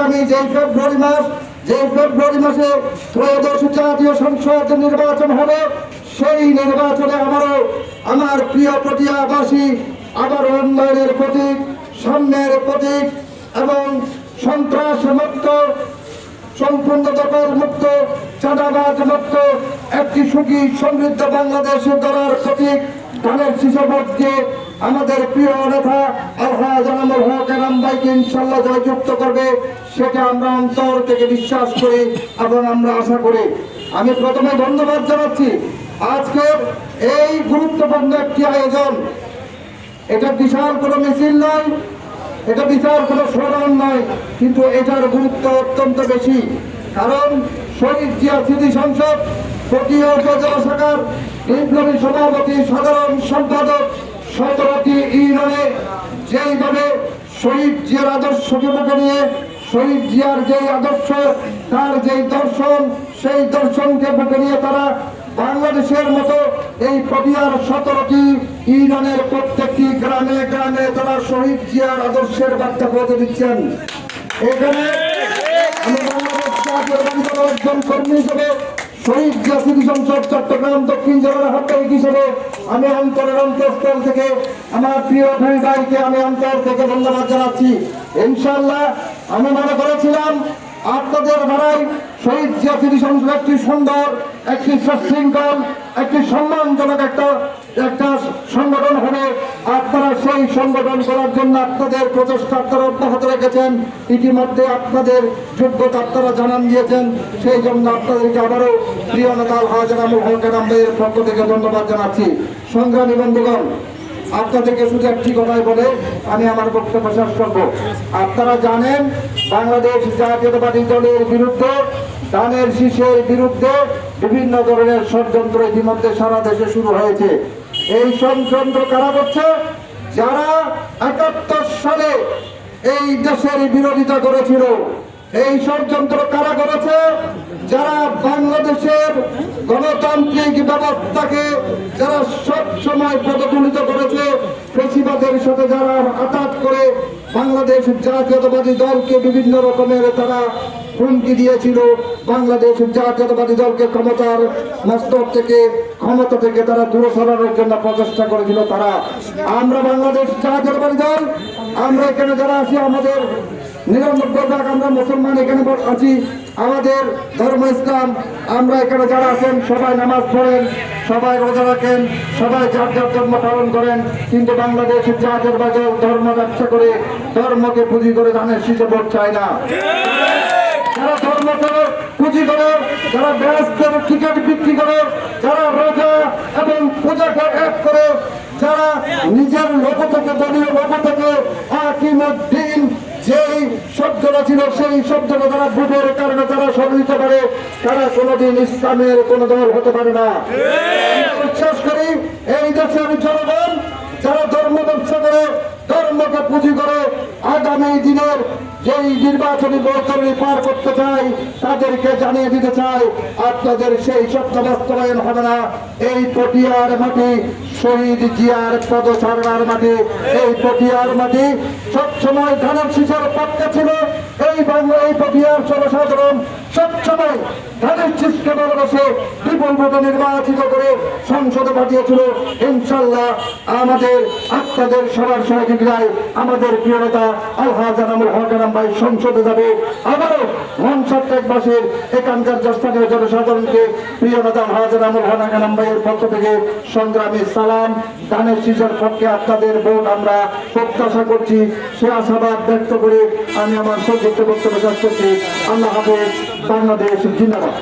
আগামী যে ফেব্রুয়ারি মাসে ত্রয়োদশ জাতীয় সংসদ নির্বাচন হবে, সেই নির্বাচনে আমার প্রিয় পটিয়াবাসী আবার উন্নয়নের প্রতীক, সামনের প্রতীক এবং সন্ত্রাস মুক্ত, সম্পূর্ণ দখল মুক্ত, চাঁদাবাজ মুক্ত একটি সুখী সমৃদ্ধ বাংলাদেশ গড়ার প্রতীক ধানের শীষে ভোট দিয়ে আমাদের প্রিয় নেতা আলহাজ আনামুল হক এনাম ভাইকে ইনশাআল্লাহ জয়যুক্ত করবে, সেটা আমরা অন্তর থেকে বিশ্বাস করি এবং আমরা আশা করি। আমি প্রথমে ধন্যবাদ জানাচ্ছি আজকের এই গুরুত্বপূর্ণ একটি আয়োজন। এটা বিশাল কোনো মিছিল নয়, এটা বিশাল কোনো স্মরণ নয়, কিন্তু এটার গুরুত্ব অত্যন্ত বেশি। কারণ শহীদ জিয়া স্মৃতি সংসদ পটিয়া উপজেলা শাখার বিপ্লবী সভাপতি সাধারণ সম্পাদক 17টি ইউনিয়নে যেইভাবে শহীদ জিয়ার আদর্শকে বুকে নিয়ে শহীদ জিয়ার যেই আদর্শ, তার যেই দর্শন, সেই দর্শনকে বুকে নিয়ে তারা বাংলাদেশের মতো এই পটিয়ার 17টি ইউনিয়নের প্রত্যেকটি গ্রামে গ্রামে তারা শহীদ জিয়ার আদর্শের বার্তা পৌঁছে দিচ্ছেন। এখানে আমি বাংলাদেশ জাতীয়তাবাদী একজন কর্মী হিসেবে শহীদ জিয়া স্মৃতি সংসদ চট্টগ্রাম দক্ষিণ জেলার আহ্বায়ক হিসেবে আমি অন্তরের অন্তঃস্থল থেকে আমার প্রিয় দুই ভাইকে আমি অন্তর থেকে ধন্যবাদ জানাচ্ছি। ইনশাআল্লাহ আমি মনে করেছিলাম আপনাদের দ্বারাই শহীদ জিয়া স্মৃতি সংসদ একটি সুন্দর, একটি সুশৃঙ্খল, একটি সম্মানজনক একটা সংগঠন হবে। আপনারা সেই সংগঠন করার জন্য আপনাদের প্রচেষ্টা আপনারা অব্যাহত রেখেছেন। ইতিমধ্যে আপনাদের যোগ্যতা আপনারা জানান দিয়েছেন, সেই জন্য আপনাদেরকে আবারও প্রিয় নেতা আলহাজ আনামুল হক এনাম ভাইয়ের পক্ষ থেকে ধন্যবাদ জানাচ্ছি। সংগ্রামী বন্ধুগণ, আপনাদেরকে শুধু একটি কথাই বলে আমি আমার বক্তব্য শেষ করব। আপনারা জানেন বাংলাদেশ জাতীয়তাবাদী দলের বিরুদ্ধে, ধানের শীষের বিরুদ্ধে বিভিন্ন ধরনের ষড়যন্ত্র ইতিমধ্যে সারা দেশে শুরু হয়েছে। এই ষড়যন্ত্র কারা করছে? যারা 71 সালে এই দেশের বিরোধিতা করেছিল। এই ষড়যন্ত্র কারা করেছে? যারা বাংলাদেশের গণতান্ত্রিক ব্যবস্থাকে যারা সব সময় পদদলিত করেছে, ফ্যাসিবাদের সাথে যারা আঘাত করে বাংলাদেশ জাতীয়তাবাদী দলকে বিভিন্ন রকমের তারা হুমকি দিয়েছিল, বাংলাদেশ জাতীয়তাবাদী দলকে ক্ষমতার মস্তক থেকে ক্ষমতা থেকে তারা দূরে সরানোর জন্য প্রচেষ্টা করেছিল তারা। আমরা বাংলাদেশ জাতীয়তাবাদী দল, আমরা এখানে যারা আছি, আমাদের 99% আমরা মুসলমান এখানে আছি, আমাদের ধর্ম ইসলাম। আমরা এখানে যারা আছেন সবাই নামাজ পড়েন, সবাই রোজা রাখেন, সবাই যার যার ধর্ম পালন করেন, কিন্তু বাংলাদেশ জাতীয়তাবাদী ধর্ম ব্যবসা করে, ধর্মকে পুঁজি করে ধানের শীষে ভোট চায় না। যারা ধর্মকে পুঁজি করে, যারা ব্যস্তের টিকিট বিক্রি করে, যারা রোজা এবং পূজাকে এক করে, যারা নিজের লোক থেকে দলীয় লোক থেকে আকিমুদ্দিন যেই শব্দটা ছিল সেই শব্দটা তারা ভোটের কারণে তারা সমানিত করে, তারা কোনোদিন ইসলামের কোন দল হতে পারে না। বিশ্বাস করি এই দেশের জনগণ যারা ধর্ম ব্যবসা করে, ধর্মকে পুঁজি করে আগামী দিনের যেই নির্বাচনী বৈতরণী পার করতে চাই, তাদেরকে জানিয়ে দিতে চাই আপনাদের সেই স্বপ্ন বাস্তবায়ন হবে না। এই পটিয়ার মাটি শহীদ জিয়ার পদচারণার মাটি, এই পটিয়ার মাটি সবসময় ধানের শীষের পক্ষে ছিল। এই পটিয়ার জনসাধারণ সবসময় ধানের শীষকে ভালোবাসে বিপুল ভোটে নির্বাচিত করে সংসদে পাঠিয়েছিল। ইনশাআল্লাহ আমাদের আপনাদের সবার সহযোগিতায় আমাদের প্রিয় নেতা আলহাজ আনামুল হক এনাম ভাই সংসদে যাবে। আবারও মনসাট্টেকবাসীর এখানকার স্থানীয় জনসাধারণকে প্রিয় নেতা আলহাজ আনামুল হক এনাম ভাইয়ের পক্ষ থেকে সংগ্রামী সালাম। ধানের শীষের পক্ষে আপনাদের ভোট আমরা প্রত্যাশা করছি, সে আশাবাদ ব্যক্ত করে আমি আমার সংক্ষিপ্ত বক্তব্য শেষ করছি। আল্লাহ হাফেজ। বাংলাদেশ জিন্দাবাদ।